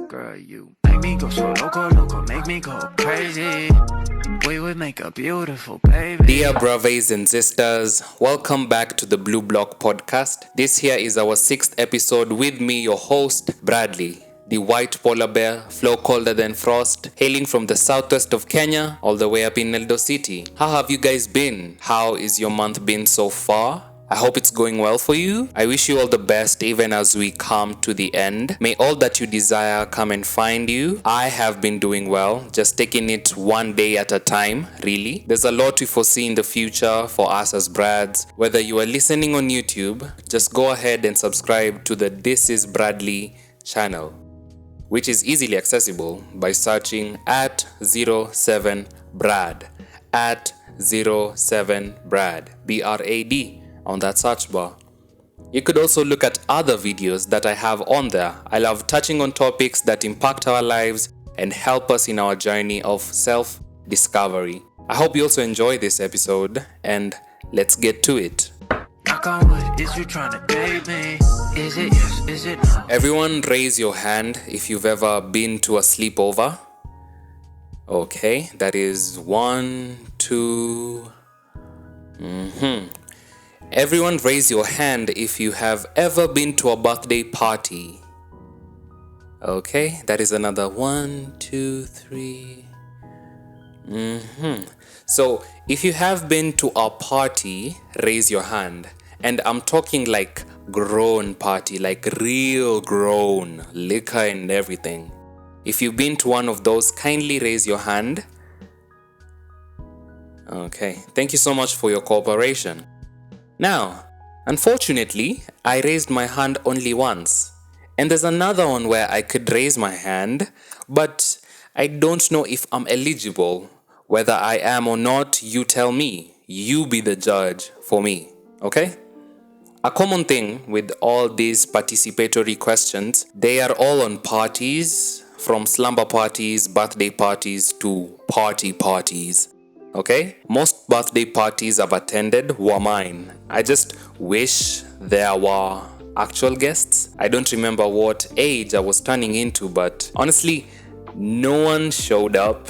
Girl, you make me go so loco, make me go crazy. We would make a beautiful baby. Dear brothers and sisters, welcome back to the Blue Block podcast. This here is our 6th episode with me, your host, Bradley, the white polar bear, flow colder than frost, hailing from the southwest of Kenya, all the way up in Eldo City. How have you guys been? How is your month been so far? I hope it's going well for you. I wish you all the best even as we come to the end. May all that you desire come and find you. I have been doing well, just taking it one day at a time, really. There's a lot to foresee in the future for us as Brads. Whether you are listening on YouTube, just go ahead and subscribe to the This Is Bradley channel, which is easily accessible by searching at 07brad, at 07brad, BRAD. On that search bar. You could also look at other videos that I have on there. I love touching on topics that impact our lives and help us in our journey of self-discovery. I hope you also enjoy this episode, and let's get to it. Knock on wood, is you trying to date me? Is it yes, is it no? Everyone raise your hand if you've ever been to a sleepover. Okay, that is 1, 2. Everyone raise your hand if you have ever been to a birthday party. Okay, that is another 1, 2, 3. So, if you have been to a party, raise your hand. And I'm talking like grown party, like real grown, liquor and everything. If you've been to one of those, kindly raise your hand. Okay, thank you so much for your cooperation. Now, unfortunately, I raised my hand only once. And there's another one where I could raise my hand, but I don't know if I'm eligible. Whether I am or not, you tell me. You be the judge for me, okay? A common thing with all these participatory questions, they are all on parties, from slumber parties, birthday parties to parties. Okay? Most birthday parties I've attended were mine. I just wish there were actual guests. I don't remember what age I was turning into, but honestly, no one showed up.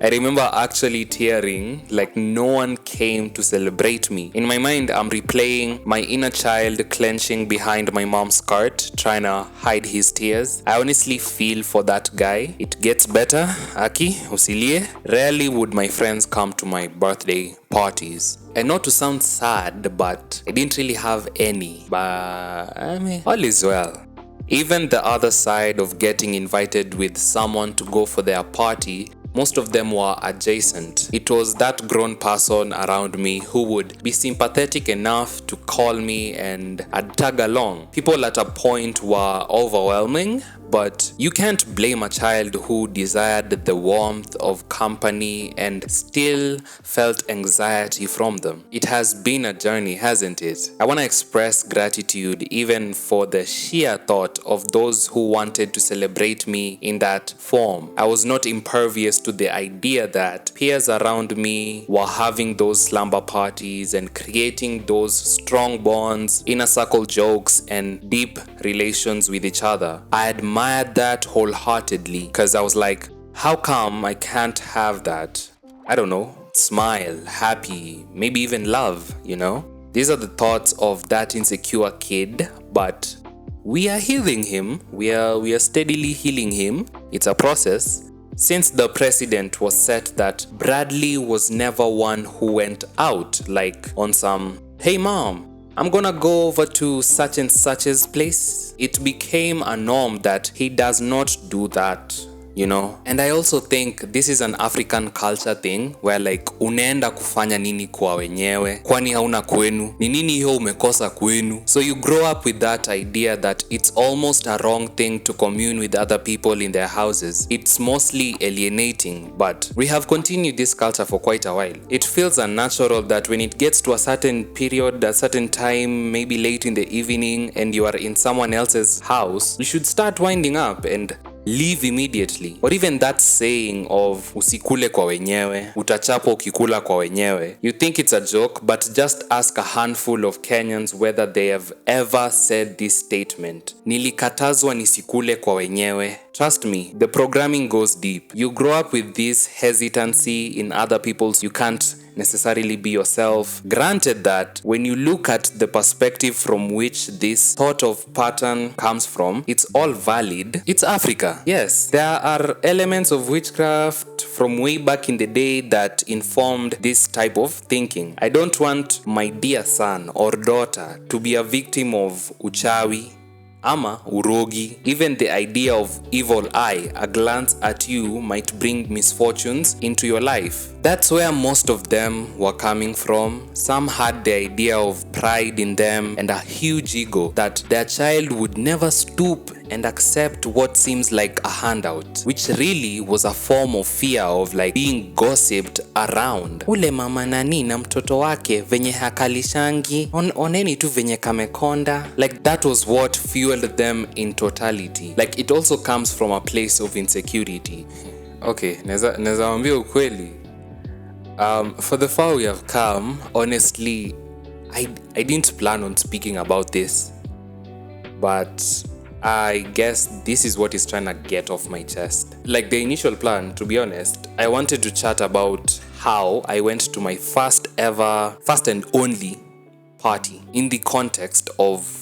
I remember actually tearing, like no one came to celebrate me. In my mind, I'm replaying my inner child clenching behind my mom's skirt, trying to hide his tears. I honestly feel for that guy. It gets better, Aki, usilie. Rarely would my friends come to my birthday parties. And not to sound sad, but I didn't really have any. But I mean, all is well. Even the other side of getting invited with someone to go for their party, most of them were adjacent. It was that grown person around me who would be sympathetic enough to call me and I'd tag along. People at a point were overwhelming, but you can't blame a child who desired the warmth of company and still felt anxiety from them. It has been a journey, hasn't it? I want to express gratitude even for the sheer thought of those who wanted to celebrate me in that form. I was not impervious to the idea that peers around me were having those slumber parties and creating those strong bonds, inner circle jokes, and deep relations with each other. I admired that wholeheartedly because I was like, how come I can't have that? I don't know, smile, happy, maybe even love, you know? These are the thoughts of that insecure kid, but we are healing him. We are steadily healing him. It's a process. Since the precedent was set that Bradley was never one who went out, like on some, hey mom, I'm gonna go over to such and such's place. It became a norm that he does not do that, you know. And I also think this is an African culture thing where like unaenda kufanya nini kwa wenyewe, kwani hauna kwenu, ni nini hiyo umekosa kwenu. So you grow up with that idea that it's almost a wrong thing to commune with other people in their houses. It's mostly alienating, but we have continued this culture for quite a while. It feels unnatural that when it gets to a certain period, a certain time, maybe late in the evening, and you are in someone else's house, you should start winding up and leave immediately. Or even that saying of usikule kwa wenyewe, utachapwa ukikula kwa wenyewe. You think it's a joke, but just ask a handful of Kenyans whether they have ever said this statement. Nilikatazwa nisikule kwa wenyewe. Trust me, the programming goes deep. You grow up with this hesitancy in other people's, you can't necessarily be yourself. Granted that when you look at the perspective from which this sort of pattern comes from, it's all valid. It's Africa. Yes, there are elements of witchcraft from way back in the day that informed this type of thinking. I don't want my dear son or daughter to be a victim of uchawi, ama urogi. Even the idea of evil eye, a glance at you might bring misfortunes into your life. That's where most of them were coming from. Some had the idea of pride in them and a huge ego that their child would never stoop and accept what seems like a handout, which really was a form of fear of like being gossiped around. Ule mama nani na mtoto wake venye hakalishangi, oneni tu venye kamekonda. Like that was what fueled them in totality. Like it also comes from a place of insecurity. Okay, neza wambia ukweli. For the far we have come, honestly, I didn't plan on speaking about this, but I guess this is what is trying to get off my chest. Like the initial plan, to be honest, I wanted to chat about how I went to my first and only party in the context of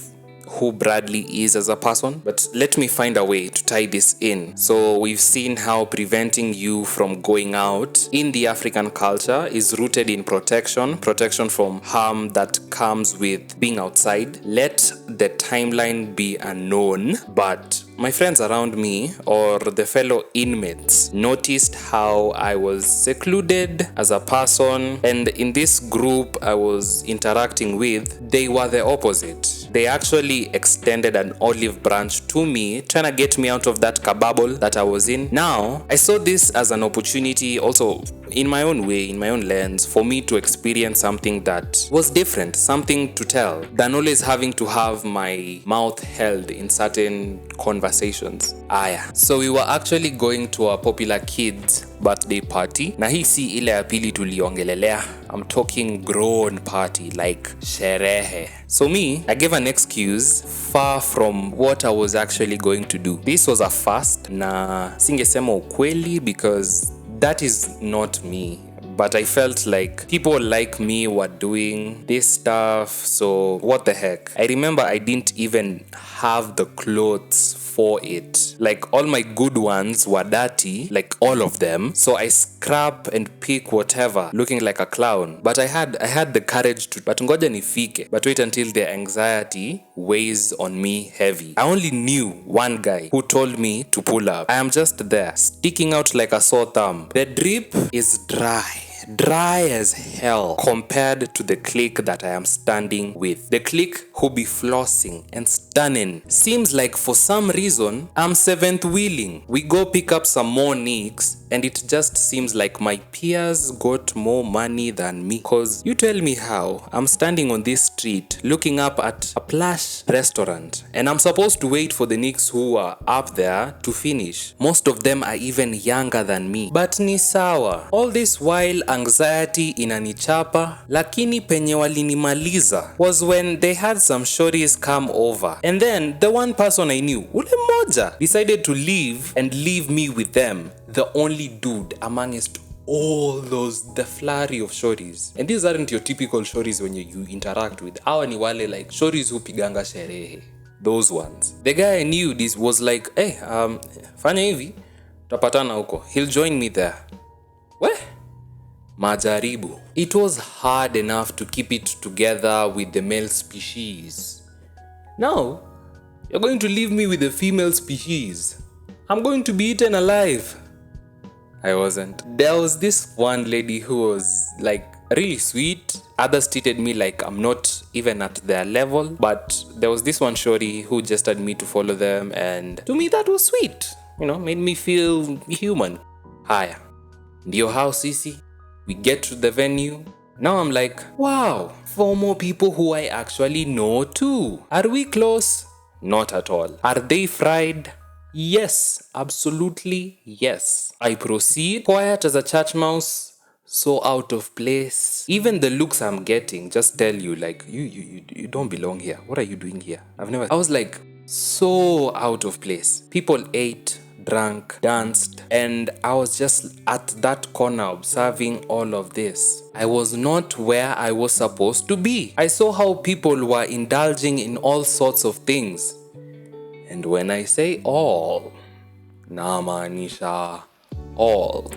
who Bradley is as a person. But let me find a way to tie this in. So we've seen how preventing you from going out in the African culture is rooted in protection from harm that comes with being outside. Let the timeline be unknown, but my friends around me or the fellow inmates noticed how I was secluded as a person, and in this group I was interacting with, they were the opposite. They actually extended an olive branch to me, trying to get me out of that kababble that I was in. Now, I saw this as an opportunity also in my own way, in my own lens, for me to experience something that was different, something to tell, than always having to have my mouth held in certain conversations. So we were actually going to a popular kid's birthday party. Na hii si ile ya pili tuliongelelea. I'm talking grown party, like sherehe. So me, I gave an excuse far from what I was actually going to do. This was a first, na singesema ukweli because that is not me. But I felt like people like me were doing this stuff, so what the heck. I remember I didn't even have the clothes for it. Like all my good ones were dirty, like all of them. So I scrap and pick whatever, looking like a clown. But I had the courage to, but ngoja nifike. But wait until the anxiety weighs on me heavy. I only knew one guy who told me to pull up. I am just there, sticking out like a sore thumb. The drip is dry as hell compared to the clique that I am standing with. The clique who be flossing and stunning. Seems like for some reason, I'm seventh wheeling. We go pick up some more nicks and it just seems like my peers got more money than me. Cause you tell me how, I'm standing on this street looking up at a plush restaurant and I'm supposed to wait for the nicks who are up there to finish. Most of them are even younger than me. But ni sawa. All this while anxiety inanichapa, lakini penye walinimaliza was when they had some shorties come over. And then the one person I knew, ule moja, decided to leave and leave me with them. The only dude amongst all those, the flurry of shorties. And these aren't your typical shorties when you interact with. Hawa ni wale like shorties who piganga sherehe. Those ones. The guy I knew this was like, hey, fanya hivi, tapatana huko. He'll join me there. Weh? Majaribu. It was hard enough to keep it together with the male species. Now, you're going to leave me with the female species. I'm going to be eaten alive. I wasn't. There was this one lady who was like really sweet. Others treated me like I'm not even at their level. But there was this one shorty who just had me to follow them. And to me that was sweet. You know, made me feel human. Haya. Ndio how sisi. We get to the venue. Now I'm like, wow, 4 more people who I actually know too. Are we close? Not at all. Are they fried? Yes, absolutely yes. I proceed, quiet as a church mouse, so out of place. Even the looks I'm getting just tell you, like, you don't belong here. What are you doing here? I was like, so out of place. People ate, drank, danced, and I was just at that corner observing all of this. I was not where I was supposed to be. I saw how people were indulging in all sorts of things. And when I say all, namaanisha all.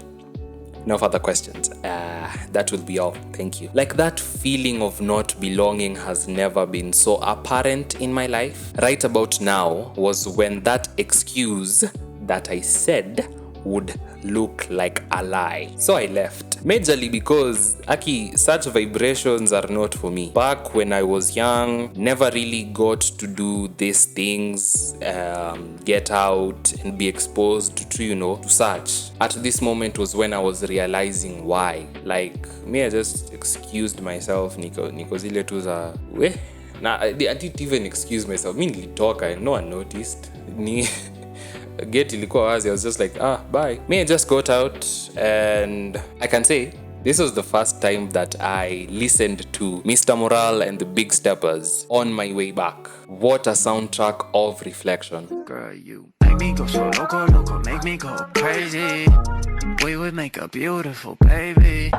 No further questions. That will be all. Thank you. Like, that feeling of not belonging has never been so apparent in my life. Right about now was when that excuse that I said would look like a lie. So I left. Majorly because, such vibrations are not for me. Back when I was young, never really got to do these things, get out and be exposed to, to such. At this moment was when I was realizing why. Like, me, I just excused myself, niko zile tu za, Nah, I didn't even excuse myself. Me nilitoka, no one noticed. Gate ilikuwa wazi. I was just like, bye. Me, I just got out, and I can say this was the first time that I listened to Mr. Morale and the Big Steppers on my way back. What a soundtrack of reflection. Girl, you make me go so loco, make me go crazy. We would make a beautiful baby.